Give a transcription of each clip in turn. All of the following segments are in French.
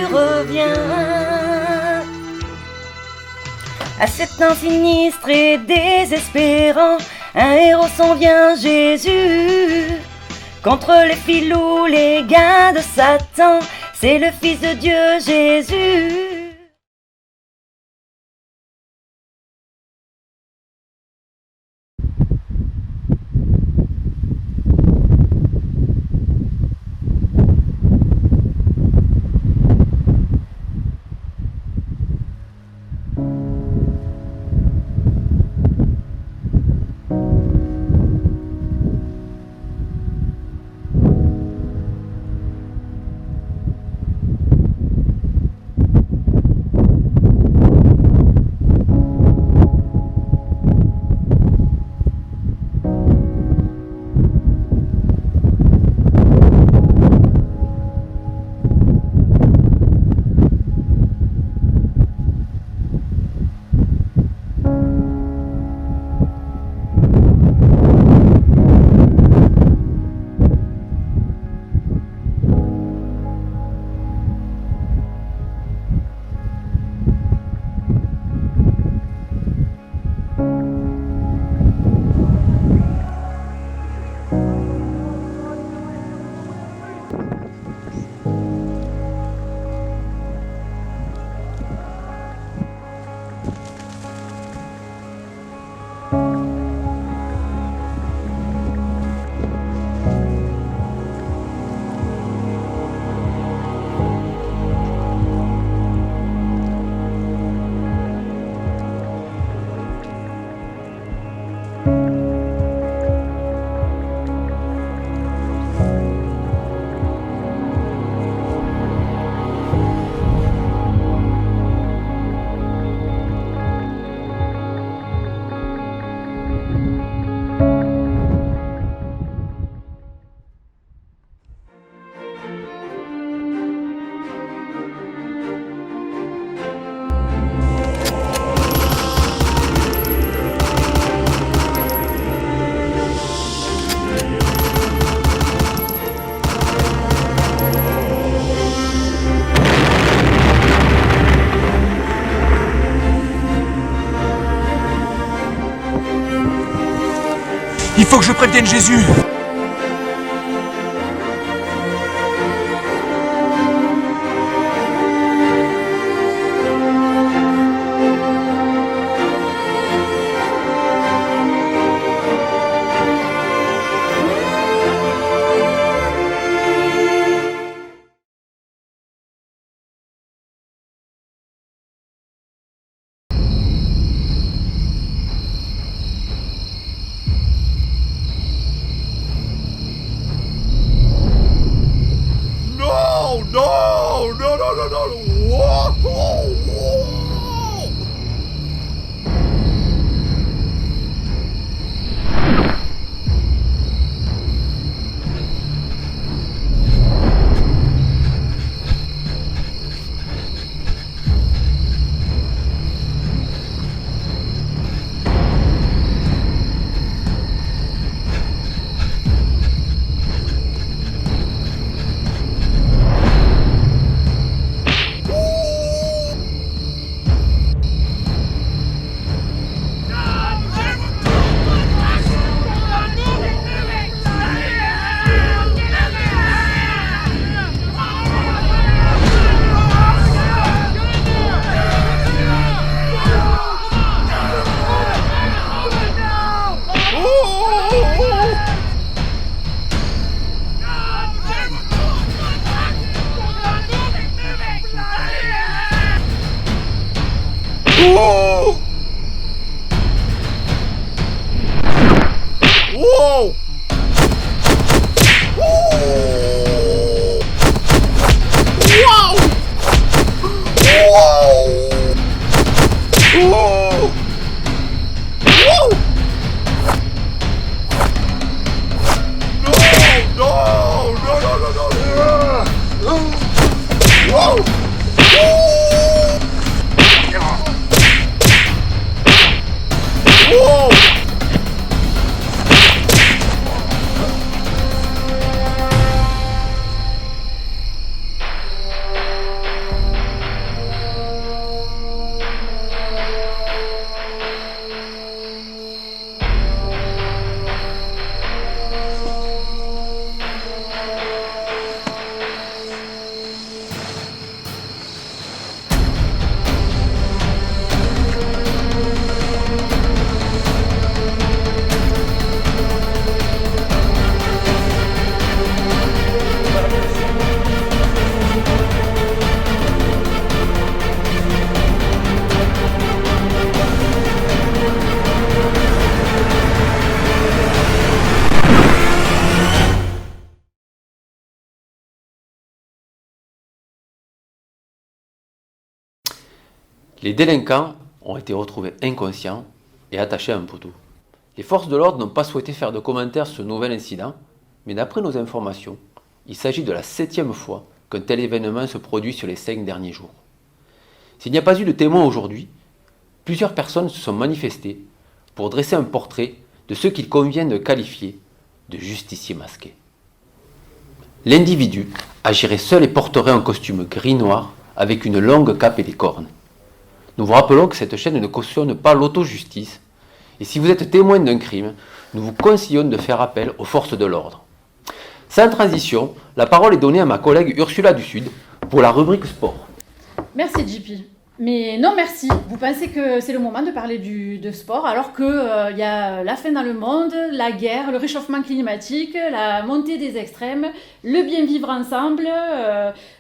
reviens. À cet temps sinistre et désespérant, un héros s'en vient, Jésus. Contre les filous, les gars de Satan, c'est le Fils de Dieu, Jésus. Il faut que je prévienne Jésus. No. Whoa. Whoa! Whoa! Les délinquants ont été retrouvés inconscients et attachés à un poteau. Les forces de l'ordre n'ont pas souhaité faire de commentaires sur ce nouvel incident, mais d'après nos informations, il s'agit de la 7e fois qu'un tel événement se produit sur les 5 derniers jours. S'il n'y a pas eu de témoins aujourd'hui, plusieurs personnes se sont manifestées pour dresser un portrait de ce qu'il convient de qualifier de justiciers masqués. L'individu agirait seul et porterait un costume gris-noir avec une longue cape et des cornes. Nous vous rappelons que cette chaîne ne cautionne pas l'auto-justice, et si vous êtes témoin d'un crime, nous vous conseillons de faire appel aux forces de l'ordre. Sans transition, la parole est donnée à ma collègue Ursula du Sud pour la rubrique sport. Merci JP. Mais non merci, vous pensez que c'est le moment de parler de sport alors qu'il y a la faim dans le monde, la guerre, le réchauffement climatique, la montée des extrêmes, le bien vivre ensemble,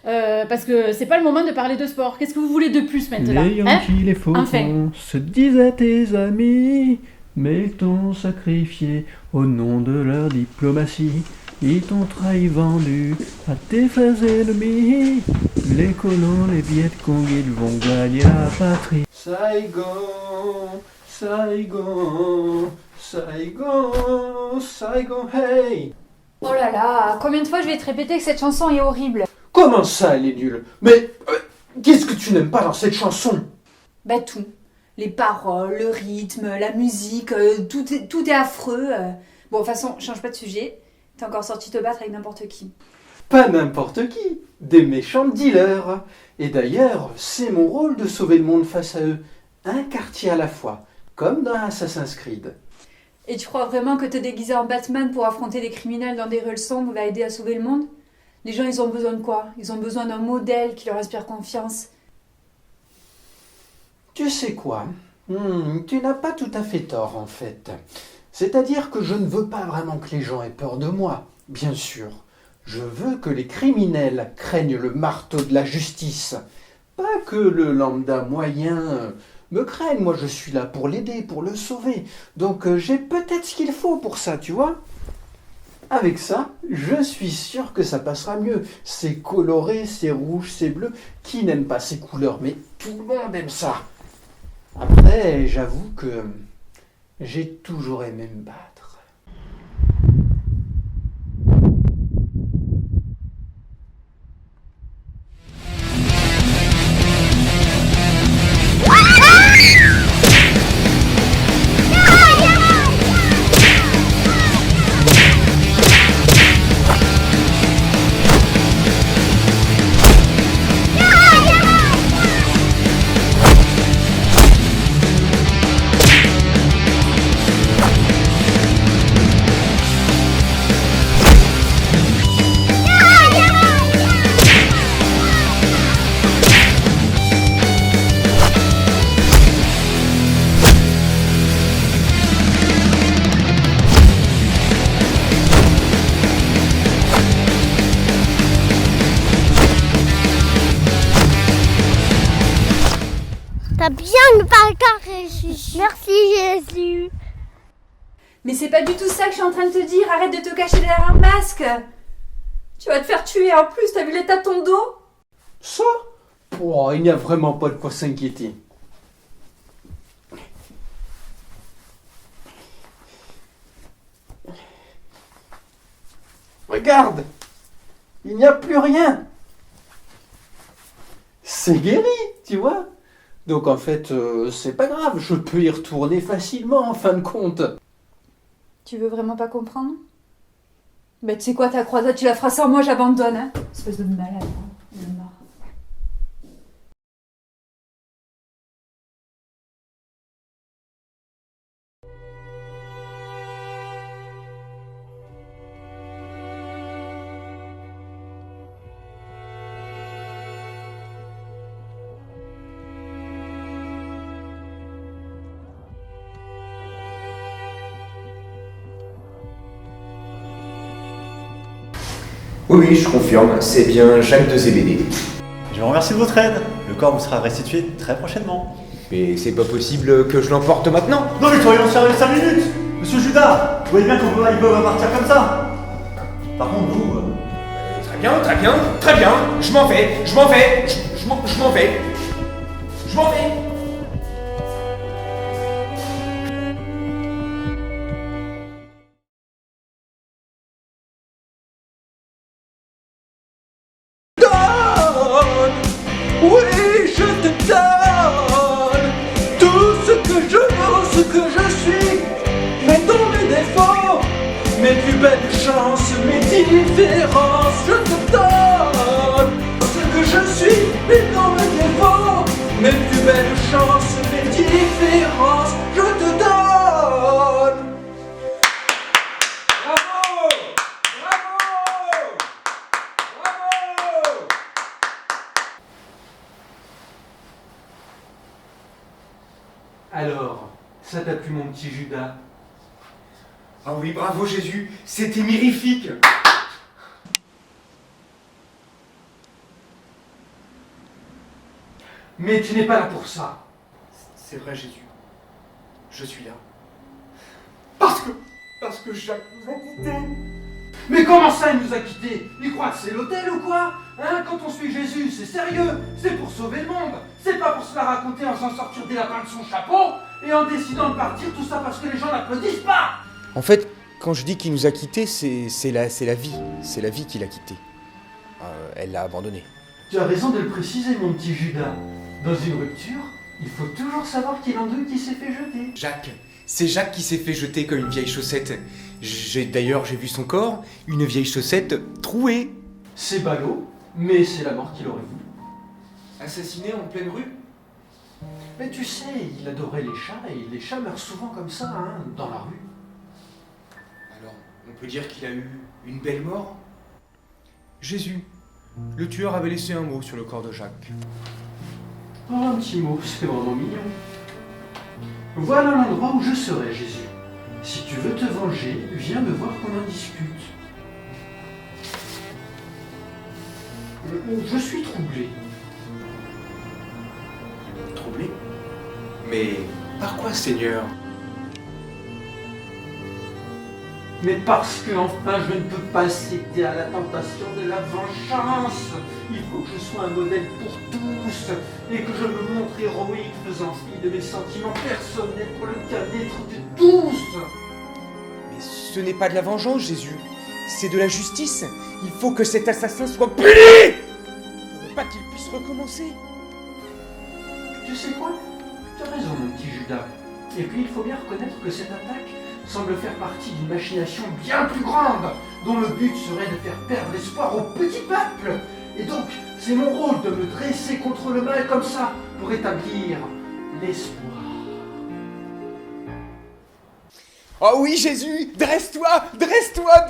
parce que c'est pas le moment de parler de sport. Qu'est-ce que vous voulez de plus maintenant? Les Yankees, les Faucons, Enfin. se disaient tes amis, mais t'ont sacrifié au nom de leur diplomatie. Ils t'ont trahi, vendu à tes frères ennemis. Les colons, les Vietcong, ils vont gagner la patrie. Saigon, Saigon, Saigon, Saigon, hey! Oh là là, combien de fois je vais te répéter que cette chanson est horrible? Comment ça, elle est nulle? Mais qu'est-ce que tu n'aimes pas dans cette chanson? Bah tout. Les paroles, le rythme, la musique, tout est affreux. Bon, de toute façon, change pas de sujet. T'es encore sorti te battre avec n'importe qui. Pas n'importe qui, des méchants dealers. Et d'ailleurs, c'est mon rôle de sauver le monde face à eux, un quartier à la fois, comme dans Assassin's Creed. Et tu crois vraiment que te déguiser en Batman pour affronter des criminels dans des ruelles sombres va aider à sauver le monde? Les gens, ils ont besoin de quoi? Ils ont besoin d'un modèle qui leur inspire confiance. Tu sais quoi? Tu n'as pas tout à fait tort, en fait. C'est-à-dire que je ne veux pas vraiment que les gens aient peur de moi, bien sûr. Je veux que les criminels craignent le marteau de la justice. Pas que le lambda moyen me craigne. Moi, je suis là pour l'aider, pour le sauver. Donc, j'ai peut-être ce qu'il faut pour ça, tu vois? Avec ça, je suis sûr que ça passera mieux. C'est coloré, c'est rouge, c'est bleu. Qui n'aime pas ces couleurs? Mais tout le monde aime ça. Après, j'avoue que j'ai toujours aimé me battre. T'as bien me parler Jésus. Merci Jésus. Mais c'est pas du tout ça que je suis en train de te dire. Arrête de te cacher derrière un masque. Tu vas te faire tuer. En plus, t'as vu l'état de ton dos? Ça? Oh, il n'y a vraiment pas de quoi s'inquiéter. Regarde, il n'y a plus rien. C'est guéri, tu vois. Donc en fait, c'est pas grave, je peux y retourner facilement en fin de compte. Tu veux vraiment pas comprendre? Bah tu sais quoi, ta croisade, tu la feras sans moi, j'abandonne, hein. Espèce de malade, hein. Il est mort. Oui, oui, je confirme, c'est bien Jacques de Zébédée. Je vous remercie de votre aide. Le corps vous sera restitué très prochainement. Mais c'est pas possible que je l'emporte maintenant. Non mais soyons sérieux 5 minutes. Monsieur Judas, vous voyez bien qu'on va partir comme ça. Par contre, vous... Très bien, très bien, très bien. Je m'en vais, je m'en vais, je m'en vais. Je m'en vais. Mes plus belles chances, mes différences, je te donne ce que je suis et dans mes défauts. Mes plus belles chances, mes différences, je te donne. Bravo! Bravo! Bravo! Alors, ça t'a plu mon petit Judas? Ah oui, bravo Jésus, c'était mirifique. Mais tu n'es pas là pour ça. C'est vrai Jésus, je suis là. Parce que Jacques nous a quittés. Mais comment ça il nous a quittés? Il croit que c'est l'hôtel ou quoi? Hein, quand on suit Jésus, c'est sérieux, c'est pour sauver le monde. C'est pas pour se la raconter en faisant sortir des lapins de son chapeau et en décidant de partir, tout ça parce que les gens n'applaudissent pas. En fait, quand je dis qu'il nous a quittés, c'est la vie. C'est la vie qui l'a quitté. Elle l'a abandonné. Tu as raison de le préciser mon petit Judas. Dans une rupture, il faut toujours savoir qui l'en d'eux qui s'est fait jeter. Jacques. C'est Jacques qui s'est fait jeter comme une vieille chaussette. D'ailleurs, j'ai vu son corps, une vieille chaussette trouée. C'est ballot, mais c'est la mort qu'il aurait voulu. Assassiné en pleine rue? Mais tu sais, il adorait les chats et les chats meurent souvent comme ça, hein, dans la rue. Alors, on peut dire qu'il a eu une belle mort? Jésus, le tueur avait laissé un mot sur le corps de Jacques. Oh, un petit mot, c'est vraiment mignon. Voilà l'endroit où je serai, Jésus. Si tu veux te venger, viens me voir qu'on en discute. Je suis troublé. Troublé? Mais par quoi, Seigneur? Mais parce que enfin je ne peux pas céder à la tentation de la vengeance. Il faut que je sois un modèle pour tous et que je me montre héroïque faisant fi de mes sentiments personnels pour le bien-être de tous. Mais ce n'est pas de la vengeance, Jésus. C'est de la justice. Il faut que cet assassin soit puni. Je ne veux pas qu'il puisse recommencer. Tu sais quoi? Tu as raison mon petit Judas. Et puis il faut bien reconnaître que cette attaque semble faire partie d'une machination bien plus grande, dont le but serait de faire perdre l'espoir au petit peuple. Et donc, c'est mon rôle de me dresser contre le mal comme ça, pour établir l'espoir. Oh oui, Jésus, dresse-toi, dresse-toi.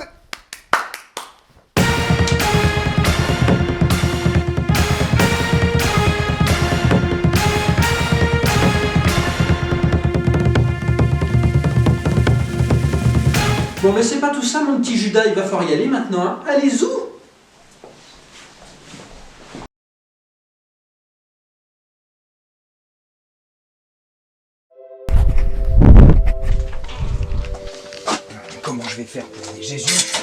Bon mais c'est pas tout ça mon petit Judas, il va falloir y aller maintenant, hein. Allez-y. Comment je vais faire pour aider Jésus?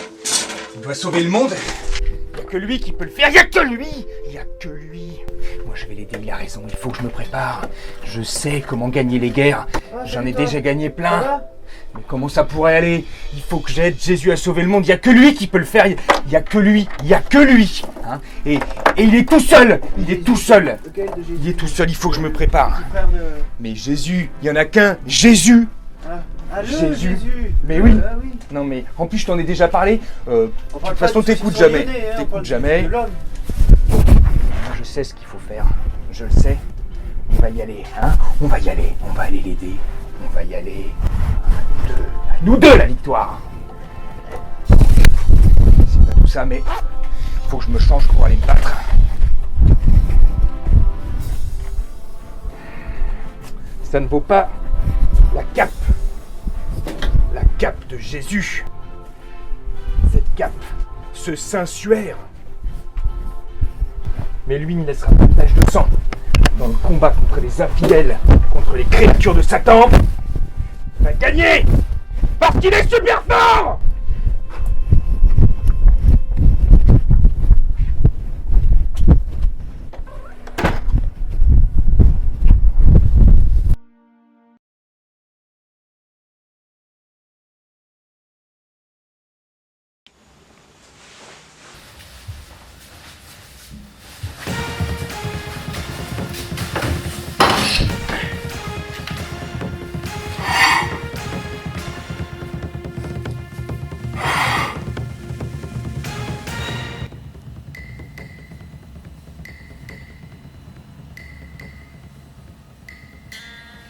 Il doit sauver le monde. Il n'y a que lui qui peut le faire, il n'y a que lui. Il n'y a que lui. Moi je vais l'aider, il a raison, il faut que je me prépare. Je sais comment gagner les guerres. J'en ai déjà gagné plein. Mais comment ça pourrait aller? Il faut que j'aide Jésus à sauver le monde. Il n'y a que lui qui peut le faire. Il n'y a que lui. Il n'y a que lui. Hein, et il est tout seul. Il est tout seul. Il est tout seul. Il faut que je me prépare. Mais Jésus, il n'y en a qu'un. Jésus. Jésus. Mais oui. Non mais en plus je t'en ai déjà parlé. De toute façon t'écoutes jamais. T'écoutes jamais. Je sais ce qu'il faut faire. Je le sais. On va y aller. Hein, on va y aller. On va aller l'aider. On va y aller. Nous deux, la victoire. C'est pas tout ça, mais faut que je me change pour aller me battre. Ça ne vaut pas la cape. La cape de Jésus. Cette cape, ce Saint-Suaire. Mais lui ne laissera pas de tache de sang dans le combat contre les infidèles, contre les créatures de Satan. Il va gagner parce qu'il est super fort.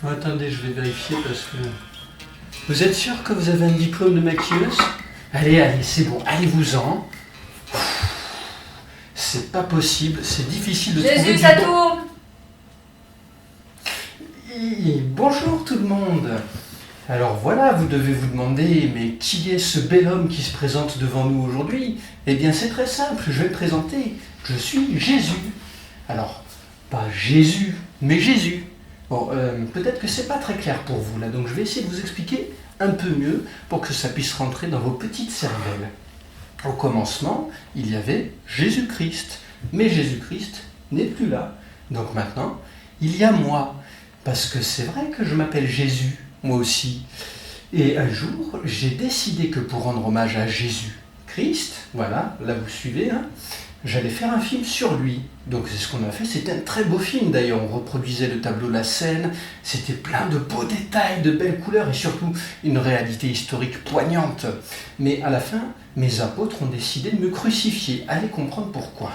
Attendez, je vais vérifier parce que... Vous êtes sûr que vous avez un diplôme de maquilleuse? Allez, c'est bon, allez-vous-en. C'est pas possible, c'est difficile de trouver Jésus, du ça bon... tourne. Bonjour tout le monde. Alors voilà, vous devez vous demander, mais qui est ce bel homme qui se présente devant nous aujourd'hui? Eh bien c'est très simple, je vais le présenter. Je suis Jésus. Alors, pas Jésus, mais Jésus. Bon, peut-être que c'est pas très clair pour vous là, donc je vais essayer de vous expliquer un peu mieux pour que ça puisse rentrer dans vos petites cervelles. Au commencement, il y avait Jésus-Christ, mais Jésus-Christ n'est plus là. Donc maintenant, il y a moi, parce que c'est vrai que je m'appelle Jésus, moi aussi. Et un jour, j'ai décidé que pour rendre hommage à Jésus-Christ, voilà, là vous suivez, hein, j'allais faire un film sur lui. Donc c'est ce qu'on a fait, c'était un très beau film d'ailleurs, on reproduisait le tableau de la Seine, c'était plein de beaux détails, de belles couleurs et surtout une réalité historique poignante. Mais à la fin, mes apôtres ont décidé de me crucifier, allez comprendre pourquoi.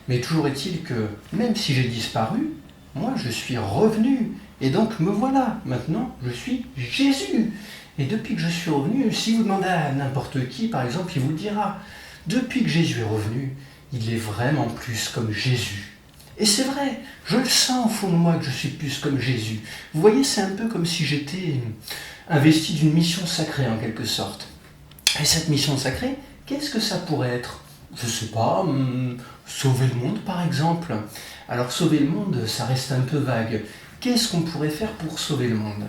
Mais toujours est-il que, même si j'ai disparu, moi je suis revenu, et donc me voilà, maintenant je suis Jésus. Et depuis que je suis revenu, si vous demandez à n'importe qui par exemple, il vous le dira, depuis que Jésus est revenu, il est vraiment plus comme Jésus. Et c'est vrai, je le sens au fond de moi que je suis plus comme Jésus. Vous voyez, c'est un peu comme si j'étais investi d'une mission sacrée en quelque sorte. Et cette mission sacrée, qu'est-ce que ça pourrait être? Je sais pas, sauver le monde par exemple. Alors sauver le monde, ça reste un peu vague. Qu'est-ce qu'on pourrait faire pour sauver le monde?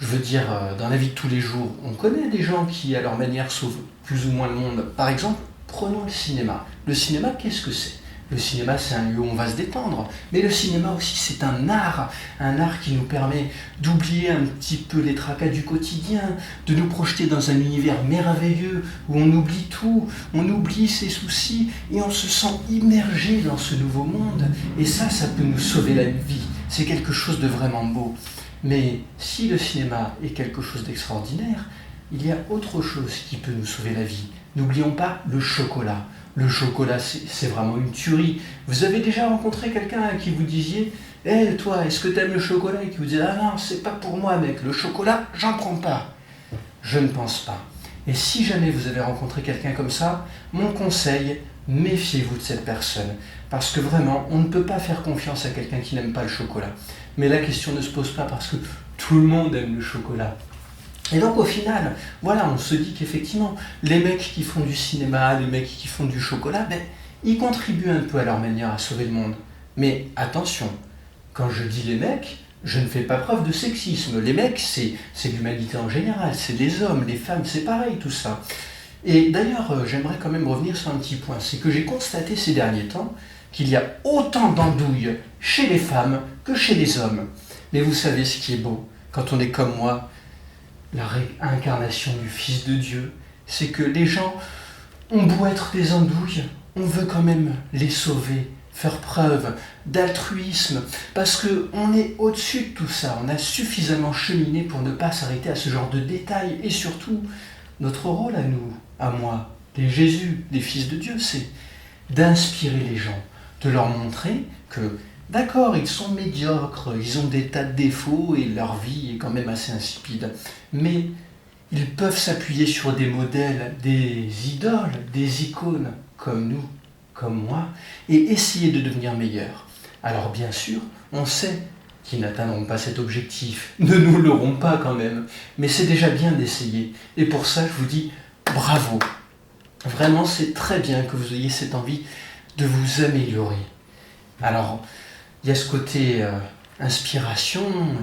Je veux dire, dans la vie de tous les jours, on connaît des gens qui, à leur manière, sauvent plus ou moins le monde. Par exemple, prenons le cinéma. Le cinéma, qu'est-ce que c'est? Le cinéma, c'est un lieu où on va se détendre. Mais le cinéma aussi, c'est un art qui nous permet d'oublier un petit peu les tracas du quotidien, de nous projeter dans un univers merveilleux où on oublie tout, on oublie ses soucis et on se sent immergé dans ce nouveau monde. Et ça peut nous sauver la vie. C'est quelque chose de vraiment beau. Mais si le cinéma est quelque chose d'extraordinaire, il y a autre chose qui peut nous sauver la vie. N'oublions pas le chocolat. Le chocolat, c'est vraiment une tuerie. Vous avez déjà rencontré quelqu'un à qui vous disiez « Hé, toi, est-ce que t'aimes le chocolat ?» et qui vous disait « Ah non, c'est pas pour moi, mec, le chocolat, j'en prends pas. » Je ne pense pas. Et si jamais vous avez rencontré quelqu'un comme ça, mon conseil, méfiez-vous de cette personne. Parce que vraiment, on ne peut pas faire confiance à quelqu'un qui n'aime pas le chocolat. Mais la question ne se pose pas parce que tout le monde aime le chocolat. Et donc au final, voilà, on se dit qu'effectivement, les mecs qui font du cinéma, les mecs qui font du chocolat, ils contribuent un peu à leur manière à sauver le monde. Mais attention, quand je dis les mecs, je ne fais pas preuve de sexisme. Les mecs, c'est l'humanité en général, c'est les hommes, les femmes, c'est pareil tout ça. Et d'ailleurs, j'aimerais quand même revenir sur un petit point, c'est que j'ai constaté ces derniers temps qu'il y a autant d'andouilles chez les femmes que chez les hommes. Mais vous savez ce qui est beau, quand on est comme moi, la réincarnation du Fils de Dieu, c'est que les gens ont beau être des andouilles, on veut quand même les sauver, faire preuve d'altruisme, parce qu'on est au-dessus de tout ça, on a suffisamment cheminé pour ne pas s'arrêter à ce genre de détails, et surtout, notre rôle à nous, à moi, des Jésus, des fils de Dieu, c'est d'inspirer les gens, de leur montrer que d'accord, ils sont médiocres, ils ont des tas de défauts et leur vie est quand même assez insipide. Mais ils peuvent s'appuyer sur des modèles, des idoles, des icônes comme nous, comme moi, et essayer de devenir meilleurs. Alors bien sûr, on sait qu'ils n'atteindront pas cet objectif, ne nous l'auront pas quand même, mais c'est déjà bien d'essayer. Et pour ça, je vous dis bravo. Vraiment, c'est très bien que vous ayez cette envie de vous améliorer. Alors, il y a ce côté inspiration,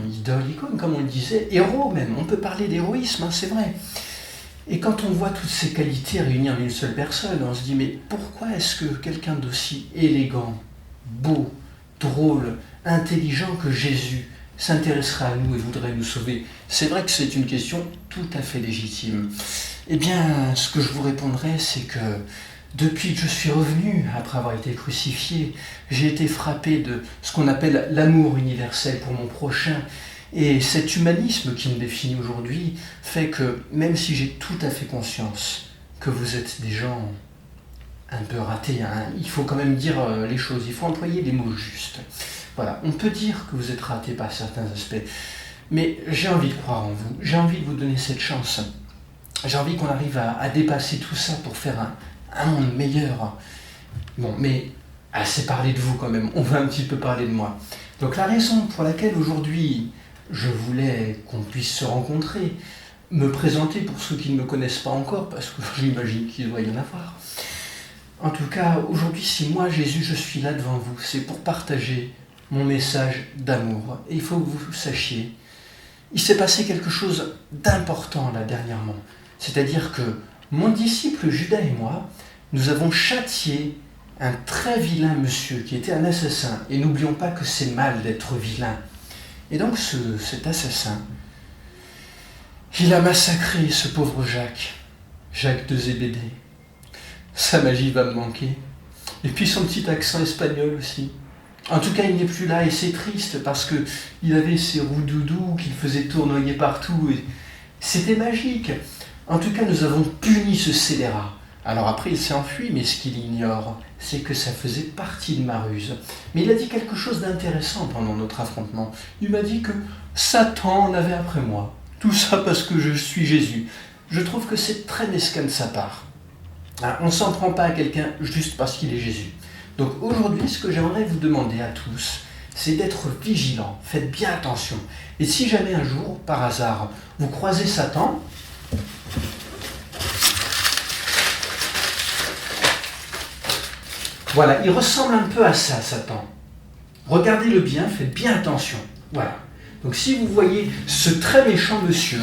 idole, icône, comme on le disait, héros même, on peut parler d'héroïsme, hein, c'est vrai. Et quand on voit toutes ces qualités réunies en une seule personne, on se dit, mais pourquoi est-ce que quelqu'un d'aussi élégant, beau, drôle, intelligent que Jésus s'intéresserait à nous et voudrait nous sauver? C'est vrai que c'est une question tout à fait légitime. Eh bien, ce que je vous répondrai, c'est que depuis que je suis revenu, après avoir été crucifié, j'ai été frappé de ce qu'on appelle l'amour universel pour mon prochain. Et cet humanisme qui me définit aujourd'hui fait que, même si j'ai tout à fait conscience que vous êtes des gens un peu ratés, hein, il faut quand même dire les choses, il faut employer les mots justes. Voilà, on peut dire que vous êtes ratés par certains aspects, Mais j'ai envie de croire en vous, j'ai envie de vous donner cette chance. J'ai envie qu'on arrive à dépasser tout ça pour faire un monde meilleur. Bon, mais assez parlé de vous quand même, on va un petit peu parler de moi. Donc la raison pour laquelle aujourd'hui je voulais qu'on puisse se rencontrer, me présenter pour ceux qui ne me connaissent pas encore, parce que j'imagine qu'il doit y en avoir. En tout cas, aujourd'hui, si moi, Jésus, je suis là devant vous, c'est pour partager mon message d'amour. Et il faut que vous sachiez, il s'est passé quelque chose d'important là dernièrement. C'est-à-dire que mon disciple Judas et moi, nous avons châtié un très vilain monsieur qui était un assassin. Et n'oublions pas que c'est mal d'être vilain. Et donc cet assassin, il a massacré ce pauvre Jacques de Zébédée. Sa magie va me manquer. Et puis son petit accent espagnol aussi. En tout cas, il n'est plus là et c'est triste parce que il avait ses roues-doudous qu'il faisait tournoyer partout et c'était magique. En tout cas, nous avons puni ce scélérat. Alors après, il s'est enfui, mais ce qu'il ignore, c'est que ça faisait partie de ma ruse. Mais il a dit quelque chose d'intéressant pendant notre affrontement. Il m'a dit que Satan en avait après moi. Tout ça parce que je suis Jésus. Je trouve que c'est très mesquin de sa part. On ne s'en prend pas à quelqu'un juste parce qu'il est Jésus. Donc aujourd'hui, ce que j'aimerais vous demander à tous, c'est d'être vigilants. Faites bien attention. Et si jamais un jour, par hasard, vous croisez Satan, voilà, il ressemble un peu à ça, Satan. Regardez-le bien, faites bien attention. Voilà. Donc si vous voyez ce très méchant monsieur,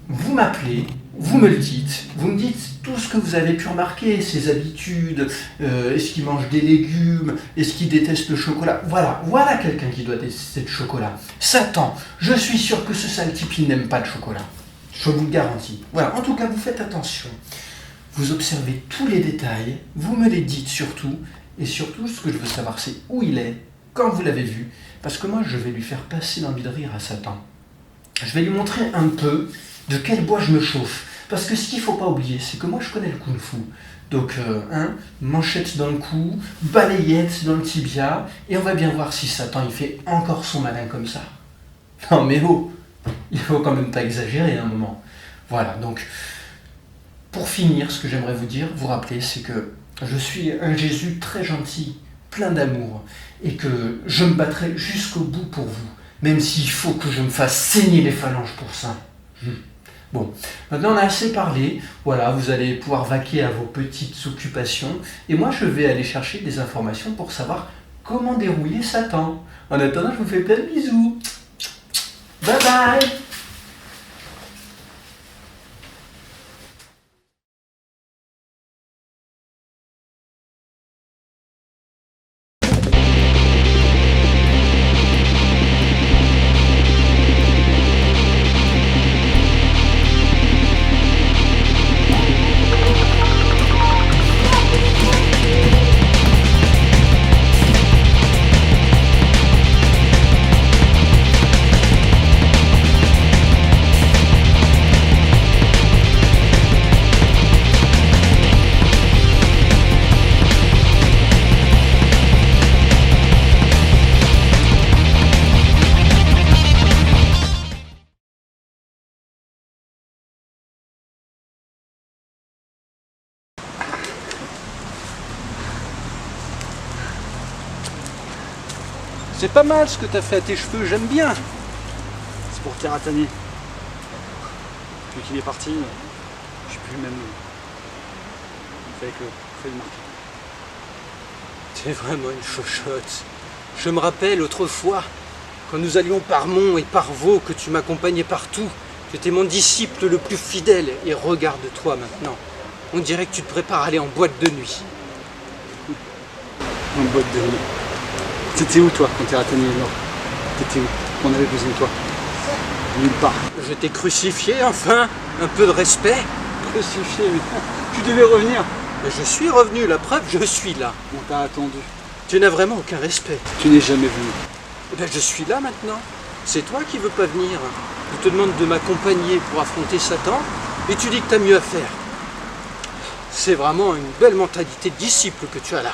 vous m'appelez, vous me le dites, vous me dites tout ce que vous avez pu remarquer, ses habitudes, est-ce qu'il mange des légumes, est-ce qu'il déteste le chocolat. Voilà quelqu'un qui doit détester le chocolat. Satan, je suis sûr que ce sale type, il n'aime pas le chocolat. Je vous le garantis. Voilà, en tout cas, vous faites attention. Vous observez tous les détails, vous me les dites surtout, et surtout, ce que je veux savoir, c'est où il est, quand vous l'avez vu, parce que moi, je vais lui faire passer l'envie de rire à Satan. Je vais lui montrer un peu de quel bois je me chauffe. Parce que ce qu'il ne faut pas oublier, c'est que moi, je connais le kung-fu. Donc, manchette dans le cou, balayette dans le tibia, et on va bien voir si Satan, il fait encore son malin comme ça. Non, mais oh, il faut quand même pas exagérer à un moment. Voilà, donc, pour finir, ce que j'aimerais vous dire, vous rappeler, c'est que je suis un Jésus très gentil, plein d'amour, et que je me battrai jusqu'au bout pour vous, même s'il faut que je me fasse saigner les phalanges pour ça. Bon, maintenant on a assez parlé, voilà, vous allez pouvoir vaquer à vos petites occupations, et moi je vais aller chercher des informations pour savoir comment dérouiller Satan. En attendant, je vous fais plein de bisous. Bye bye. C'est pas mal ce que t'as fait à tes cheveux, j'aime bien. C'est pour Keratani. Depuis qu'il est parti, je suis plus le même. Fais le marquer. T'es vraiment une chochotte. Je me rappelle autrefois, quand nous allions par Mont et par Vaux, que tu m'accompagnais partout. Tu étais mon disciple le plus fidèle. Et regarde-toi maintenant. On dirait que tu te prépares à aller en boîte de nuit. En boîte de nuit. T'étais où toi quand Keratani est mort? T'étais où? On avait besoin de toi. Nulle part. Je t'ai crucifié, enfin. Un peu de respect. Crucifié, mais tu devais revenir. Mais je suis revenu, la preuve, je suis là. On t'a attendu. Tu n'as vraiment aucun respect. Tu n'es jamais venu. Eh ben, je suis là maintenant. C'est toi qui veux pas venir. Je te demande de m'accompagner pour affronter Satan et tu dis que t'as mieux à faire. C'est vraiment une belle mentalité de disciple que tu as là.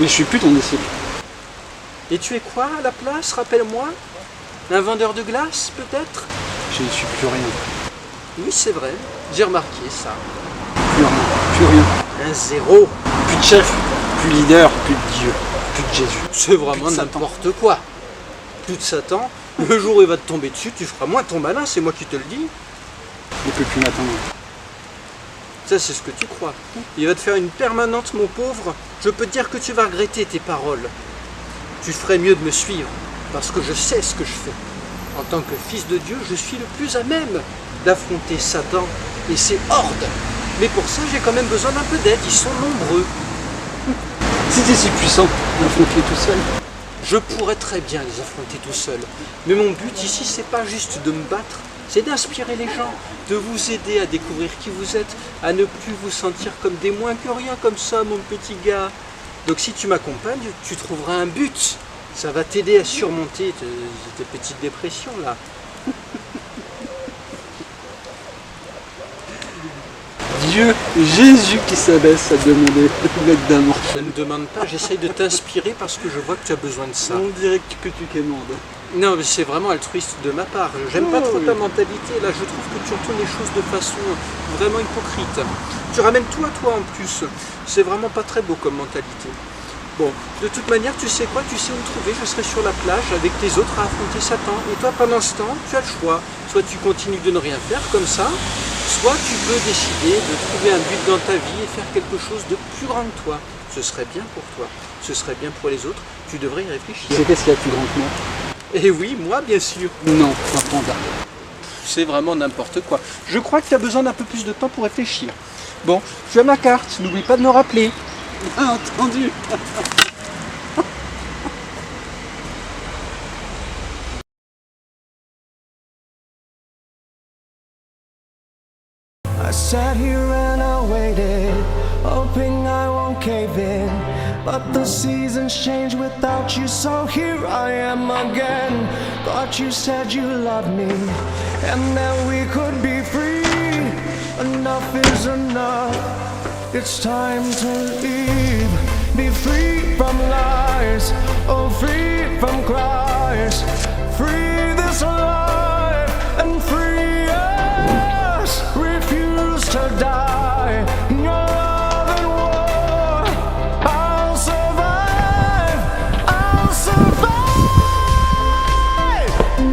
Mais je suis plus ton disciple. Et tu es quoi à la place, rappelle-moi? Un vendeur de glace, peut-être? Je ne suis plus rien. Oui, c'est vrai, j'ai remarqué ça. Plus rien. Plus rien. Un zéro. Plus de chef, plus leader, plus de Dieu, plus de Jésus. C'est vraiment n'importe quoi. Plus de Satan. Le jour où il va te tomber dessus, tu feras moins ton malin, c'est moi qui te le dis. Il ne peut plus m'atteindre. Ça, c'est ce que tu crois. Il va te faire une permanente, mon pauvre. Je peux te dire que tu vas regretter tes paroles. Tu ferais mieux de me suivre, parce que je sais ce que je fais. En tant que fils de Dieu, je suis le plus à même d'affronter Satan et ses hordes. Mais pour ça, j'ai quand même besoin d'un peu d'aide, ils sont nombreux. Si t'es si puissant, affronte-les tout seul. Je pourrais très bien les affronter tout seul. Mais mon but ici, c'est pas juste de me battre, c'est d'inspirer les gens, de vous aider à découvrir qui vous êtes, à ne plus vous sentir comme des moins que rien, comme ça, mon petit gars. Donc si tu m'accompagnes, tu trouveras un but. Ça va t'aider à surmonter tes petites dépressions, là. Dieu, Jésus qui s'abaisse à demander l'aide d'un mort. Je ne demande pas, j'essaye de t'inspirer parce que je vois que tu as besoin de ça. On dirait que tu quémandes. Non, mais c'est vraiment altruiste de ma part. J'aime pas trop ta mentalité. Là, je trouve que tu retournes les choses de façon vraiment hypocrite. Tu ramènes tout à toi en plus. C'est vraiment pas très beau comme mentalité. Bon, de toute manière, tu sais quoi? Tu sais où me trouver. Je serai sur la plage avec tes autres à affronter Satan. Et toi, pendant ce temps, tu as le choix. Soit tu continues de ne rien faire comme ça, soit tu peux décider de trouver un but dans ta vie et faire quelque chose de plus grand que toi. Ce serait bien pour toi. Ce serait bien pour les autres. Tu devrais y réfléchir. Tu sais qu'est-ce qu'il y a de plus grand que moi? Eh oui, moi, bien sûr. Non, un panda. C'est vraiment n'importe quoi. Je crois que tu as besoin d'un peu plus de temps pour réfléchir. Bon, tu as ma carte. N'oublie pas de me rappeler. Bien entendu. I sat here and I waited, hoping I won't cave in. But the seasons change without you, so here I am again. Thought you said you loved me, and that we could be free. Enough is enough, it's time to leave. Be free from lies, oh free from cries. Free this life and free us. Refuse to die. Your love and war. I'll survive. I'll survive.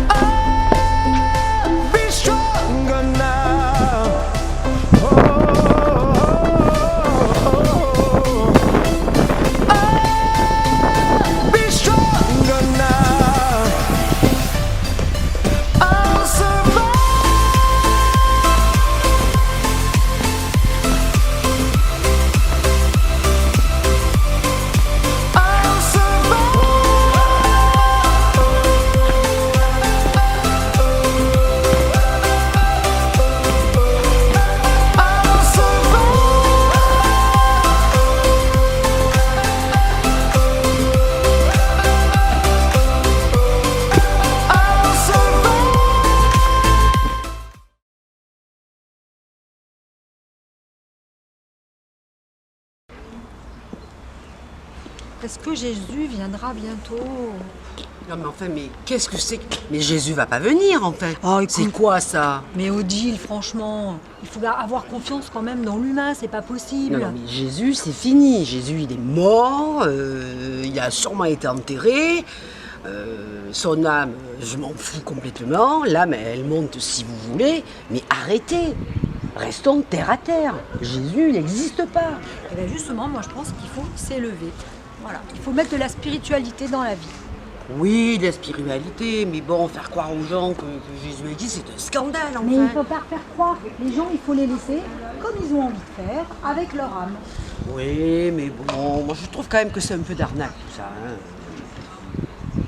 I'll be stronger now. Oh, I'll be stronger now. I'll survive. I'll Est-ce que Jésus viendra bientôt? Non mais enfin, mais qu'est-ce que c'est que... Mais Jésus va pas venir, enfin. Oh, écoute, c'est quoi ça? Mais Odile, franchement, il faut avoir confiance quand même dans l'humain, c'est pas possible. Non, mais Jésus, c'est fini. Jésus, il est mort, il a sûrement été enterré. Son âme, je m'en fous complètement. L'âme, elle monte si vous voulez. Mais arrêtez. Restons terre à terre. Jésus, il n'existe pas. Et bien justement, moi je pense qu'il faut s'élever. Voilà, il faut mettre de la spiritualité dans la vie. Oui, de la spiritualité, mais bon, faire croire aux gens que Jésus existe, c'est un scandale, enfin. Mais il ne faut pas faire croire. Les gens, il faut les laisser comme ils ont envie de faire, avec leur âme. Oui, mais bon, moi je trouve quand même que c'est un peu d'arnaque tout ça. Hein.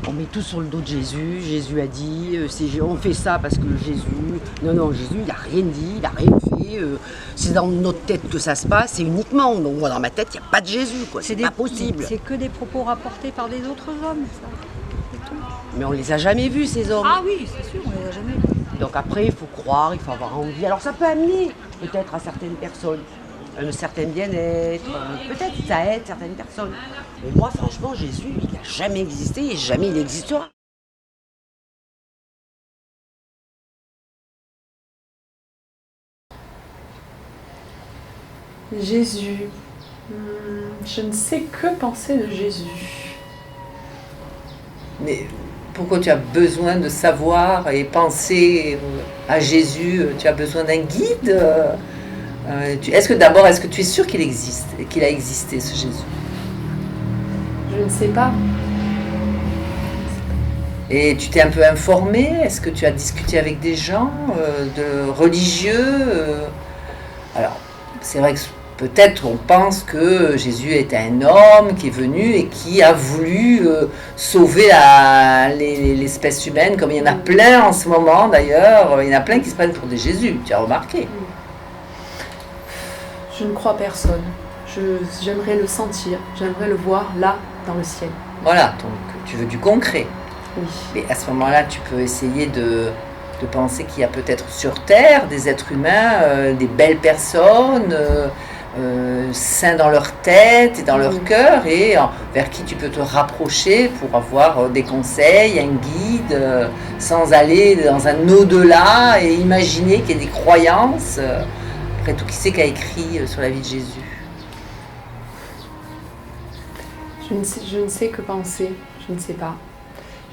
On met tout sur le dos de Jésus. Jésus a dit, on fait ça parce que Jésus... Non, Jésus, il n'a rien dit, il n'a rien fait. C'est dans notre tête que ça se passe, c'est uniquement. Donc moi, dans ma tête, il n'y a pas de Jésus, quoi. C'est pas possible. C'est que des propos rapportés par des autres hommes, ça. C'est tout. Mais on les a jamais vus, ces hommes. Ah oui, c'est sûr, on les a jamais vus. Donc après, il faut croire, il faut avoir envie. Alors ça peut amener, peut-être, à certaines personnes. un certain bien-être, peut-être ça aide certaines personnes. Mais moi, franchement, Jésus, il n'a jamais existé et jamais il existera. Jésus. Je ne sais que penser de Jésus. Mais pourquoi tu as besoin de savoir et penser à Jésus? Tu as besoin d'un guide? Est-ce que tu es sûr qu'il existe, qu'il a existé, ce Jésus? Je ne sais pas. Et tu t'es un peu informé? Est-ce que tu as discuté avec des gens de religieux? Alors, c'est vrai que peut-être on pense que Jésus est un homme qui est venu et qui a voulu sauver l'espèce humaine, comme il y en a plein en ce moment d'ailleurs. Il y en a plein qui se prennent pour des Jésus, tu as remarqué? Je ne crois personne. J'aimerais le sentir, j'aimerais le voir là, dans le ciel. Voilà, donc tu veux du concret. Oui. Mais à ce moment-là, tu peux essayer de penser qu'il y a peut-être sur Terre des êtres humains, des belles personnes, sains dans leur tête et dans leur cœur, et vers qui tu peux te rapprocher pour avoir des conseils, un guide, sans aller dans un au-delà et imaginer qu'il y a des croyances. Après tout, qui c'est qui a écrit sur la vie de Jésus? Je ne sais que penser, je ne sais pas.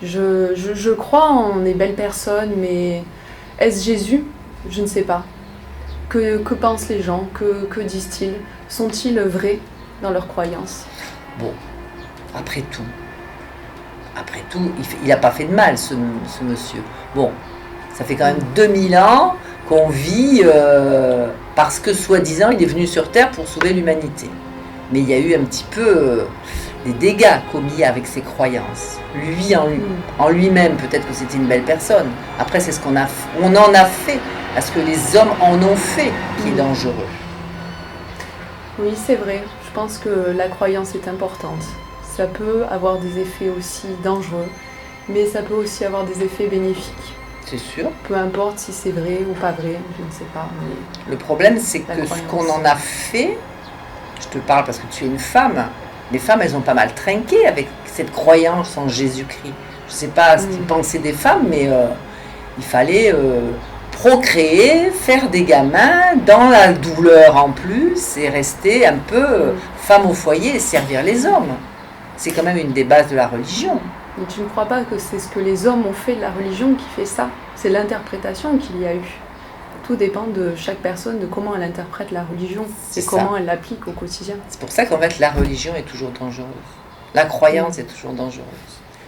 Je crois en des belles personnes, mais est-ce Jésus? Je ne sais pas. Que pensent les gens? Que disent-ils? Sont-ils vrais dans leurs croyances? Bon, après tout, il n'a pas fait de mal, ce monsieur. Bon, ça fait quand même 2000 ans qu'on vit parce que, soi-disant, il est venu sur Terre pour sauver l'humanité. Mais il y a eu un petit peu des dégâts commis avec ses croyances. Lui, en lui-même, peut-être que c'était une belle personne. Après, c'est ce qu'on en a fait, à ce que les hommes en ont fait, qui est dangereux. Oui, c'est vrai. Je pense que la croyance est importante. Ça peut avoir des effets aussi dangereux, mais ça peut aussi avoir des effets bénéfiques. C'est sûr. Peu importe si c'est vrai ou pas vrai, je ne sais pas. Mais le problème, c'est que ce qu'on en a fait, je te parle parce que tu es une femme, les femmes, elles ont pas mal trinqué avec cette croyance en Jésus-Christ. Je ne sais pas ce qu'ils pensaient des femmes, mais il fallait procréer, faire des gamins, dans la douleur en plus, et rester un peu femme au foyer et servir les hommes. C'est quand même une des bases de la religion. Mais tu ne crois pas que c'est ce que les hommes ont fait de la religion qui fait ça? C'est l'interprétation qu'il y a eu. Tout dépend de chaque personne, de comment elle interprète la religion et comment elle l'applique au quotidien. C'est pour ça qu'en fait la religion est toujours dangereuse. La croyance est toujours dangereuse.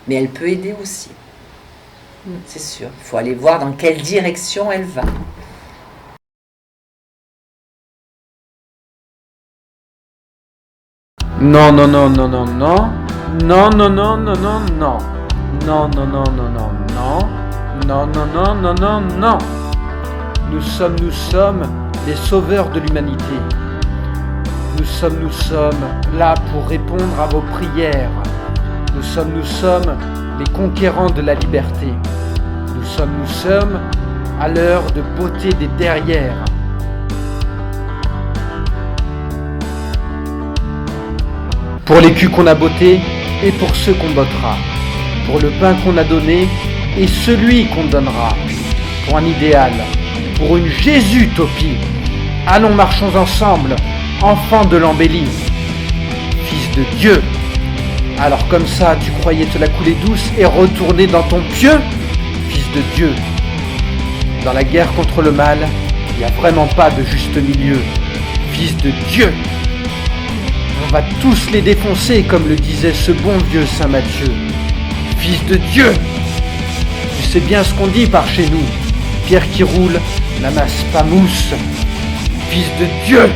Mais elle peut aider aussi. C'est sûr. Il faut aller voir dans quelle direction elle va. Non, non, non, non, non, non. Non, non, non, non, non, non. Non, non, non, non, non, non. Non, non, non, non, non, non. Nous sommes les sauveurs de l'humanité. Nous sommes là pour répondre à vos prières. Nous sommes les conquérants de la liberté. Nous sommes à l'heure de beauté des derrières. Pour les culs qu'on a bottés et pour ceux qu'on bottera. Pour le pain qu'on a donné et celui qu'on donnera. Pour un idéal. Pour une Jésus-topie. Allons, marchons ensemble, enfants de l'embellie. Fils de Dieu. Alors comme ça, tu croyais te la couler douce et retourner dans ton pieu? Fils de Dieu. Dans la guerre contre le mal, il n'y a vraiment pas de juste milieu. Fils de Dieu. On va tous les défoncer, comme le disait ce bon vieux Saint Matthieu. Fils de Dieu. Tu sais bien ce qu'on dit par chez nous. Pierre qui roule n'amasse pas mousse. Fils de Dieu.